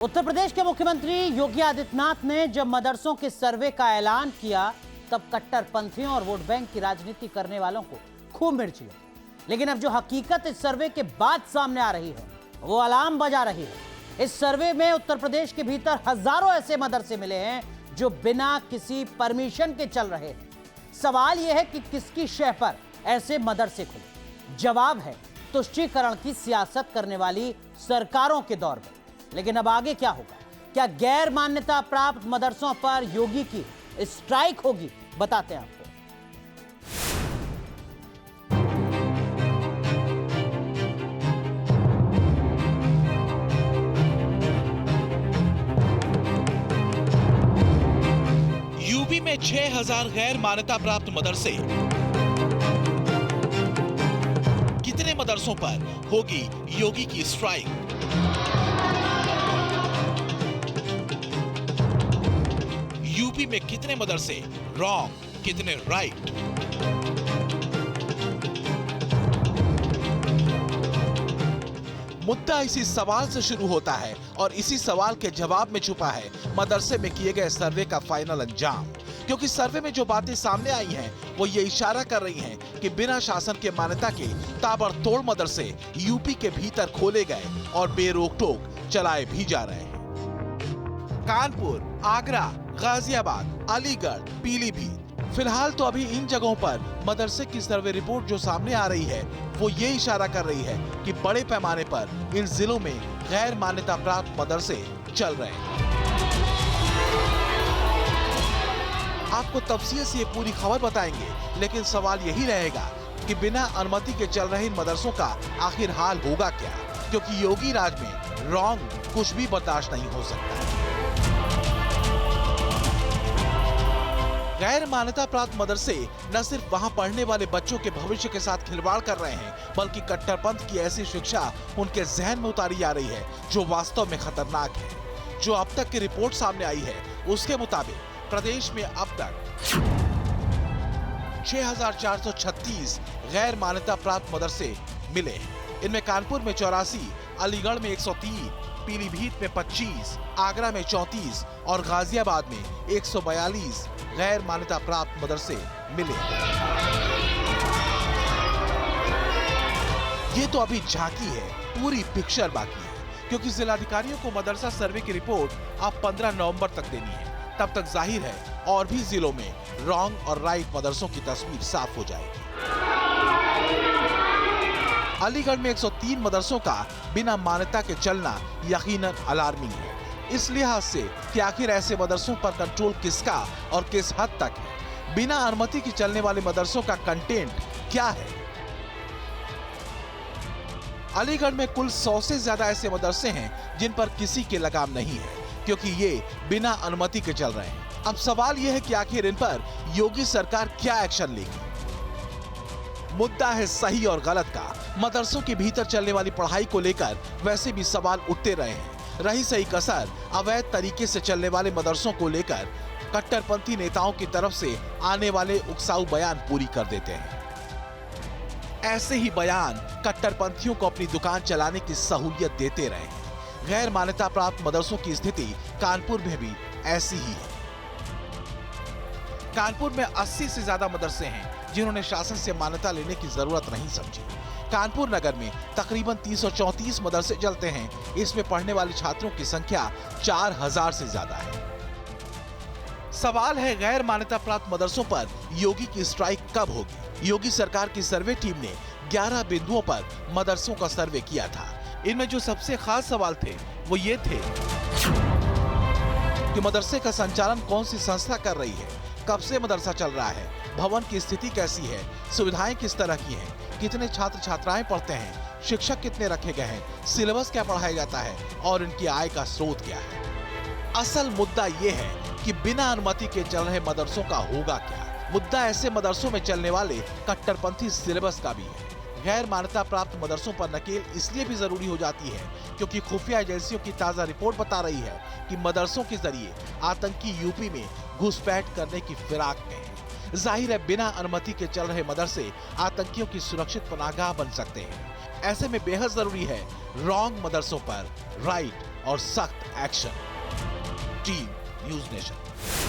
उत्तर प्रदेश के मुख्यमंत्री योगी आदित्यनाथ ने जब मदरसों के सर्वे का ऐलान किया तब कट्टरपंथियों और वोट बैंक की राजनीति करने वालों को खूब मिर्ची लगी। लेकिन अब जो हकीकत इस सर्वे के बाद सामने आ रही है वो अलार्म बजा रही है। इस सर्वे में उत्तर प्रदेश के भीतर हजारों ऐसे मदरसे मिले हैं जो बिना किसी परमिशन के चल रहे हैं। सवाल यह है कि किसकी शह पर ऐसे मदरसे खुले। जवाब है तुष्टीकरण की सियासत करने वाली सरकारों के दौर में। लेकिन अब आगे क्या होगा? क्या गैर मान्यता प्राप्त मदरसों पर योगी की स्ट्राइक होगी? बताते हैं आपको। यूपी में 6000 गैर मान्यता प्राप्त मदरसे। कितने मदरसों पर होगी योगी की स्ट्राइक? यूपी में कितने मदरसे रॉन्ग, कितने राइट? मुद्दा इसी सवाल से शुरू होता है और इसी सवाल के जवाब में छुपा है मदरसे में किए गए सर्वे का फाइनल अंजाम। क्योंकि सर्वे में जो बातें सामने आई हैं वो ये इशारा कर रही हैं कि बिना शासन के मान्यता के ताबड़तोड़ मदरसे यूपी के भीतर खोले गए और बेरोक टोक चलाए भी जा रहे हैं। कानपुर, आगरा, गाजियाबाद, अलीगढ़, पीलीभीत, फिलहाल तो अभी इन जगहों पर मदरसे की सर्वे रिपोर्ट जो सामने आ रही है वो ये इशारा कर रही है कि बड़े पैमाने पर इन जिलों में गैर मान्यता प्राप्त मदरसे चल रहे हैं। आपको तफसील से ये पूरी खबर बताएंगे, लेकिन सवाल यही रहेगा कि बिना अनुमति के चल रहे इन मदरसों का आखिर हाल होगा क्या? क्योंकि योगी राज में रॉन्ग कुछ भी बर्दाश्त नहीं हो सकता। गैर मान्यता प्राप्त मदरसे न सिर्फ वहां पढ़ने वाले बच्चों के भविष्य के साथ खिलवाड़ कर रहे हैं, बल्कि कट्टरपंथ की ऐसी शिक्षा उनके जहन में उतारी जा रही है जो वास्तव में खतरनाक है। जो अब तक की रिपोर्ट सामने आई है उसके मुताबिक प्रदेश में अब तक 6436 गैर मान्यता प्राप्त मदरसे मिले हैं। इनमें कानपुर में 84, अलीगढ़ में 103, पीलीभीत में 25, आगरा में 34 और गाजियाबाद में 142 गैर मान्यता प्राप्त मदरसे मिले। ये तो अभी झांकी है, पूरी पिक्चर बाकी है, क्योंकि जिलाधिकारियों को मदरसा सर्वे की रिपोर्ट अब 15 नवंबर तक देनी है। तब तक जाहिर है और भी जिलों में रॉन्ग और राइट मदरसों की तस्वीर साफ हो जाएगी। अलीगढ़ में 103 मदरसों का बिना मान्यता के चलना यकीनन अलार्मिंग है, इस लिहाज से कि आखिर ऐसे मदरसों पर कंट्रोल किसका और किस हद तक है। बिना अनुमति के चलने वाले मदरसों का कंटेंट क्या है? अलीगढ़ में कुल 100 से ज्यादा ऐसे मदरसे हैं जिन पर किसी के लगाम नहीं है, क्योंकि ये बिना अनुमति के चल रहे हैं। अब सवाल यह है कि आखिर इन पर योगी सरकार क्या एक्शन लेगी? मुद्दा है सही और गलत का। मदरसों के भीतर चलने वाली पढ़ाई को लेकर वैसे भी सवाल उठते रहे हैं। रही सही कसर अवैध तरीके से चलने वाले मदरसों को लेकर कट्टरपंथी नेताओं की तरफ से आने वाले उकसाऊ बयान पूरी कर देते हैं। ऐसे ही बयान कट्टरपंथियों को अपनी दुकान चलाने की सहूलियत देते रहे हैं। गैर मान्यता प्राप्त मदरसों की स्थिति कानपुर में भी ऐसी ही है। कानपुर में 80 से ज्यादा मदरसे हैं जिन्होंने शासन से मान्यता लेने की जरूरत नहीं समझी। कानपुर नगर में तकरीबन 334 मदरसे चलते हैं। इसमें पढ़ने वाले छात्रों की संख्या 4000 से ज्यादा है। सवाल है गैर मान्यता प्राप्त मदरसों पर योगी की स्ट्राइक कब होगी? योगी सरकार की सर्वे टीम ने 11 बिंदुओं पर मदरसों का सर्वे किया था। इनमें जो सबसे खास सवाल थे वो ये थे कि मदरसे का संचालन कौन सी संस्था कर रही है, कब से मदरसा चल रहा है, भवन की स्थिति कैसी है, सुविधाएं किस तरह की हैं, कितने छात्र छात्राएं पढ़ते हैं, शिक्षक कितने रखे गए हैं, सिलेबस क्या पढ़ाया जाता है और इनकी आय का स्रोत क्या है। असल मुद्दा ये है कि बिना अनुमति के चल रहे मदरसों का होगा क्या। मुद्दा ऐसे मदरसों में चलने वाले कट्टरपंथी सिलेबस का भी है। गैर मान्यता प्राप्त मदरसों पर नकेल इसलिए भी जरूरी हो जाती है क्योंकि खुफिया एजेंसियों की ताजा रिपोर्ट बता रही है कि मदरसों के जरिए आतंकी यूपी में घुसपैठ करने की फिराक में है। जाहिर है बिना अनुमति के चल रहे मदरसे आतंकियों की सुरक्षित पनाहगाह बन सकते हैं। ऐसे में बेहद जरूरी है रॉन्ग मदरसों पर राइट और सख्त एक्शन। Team news nation.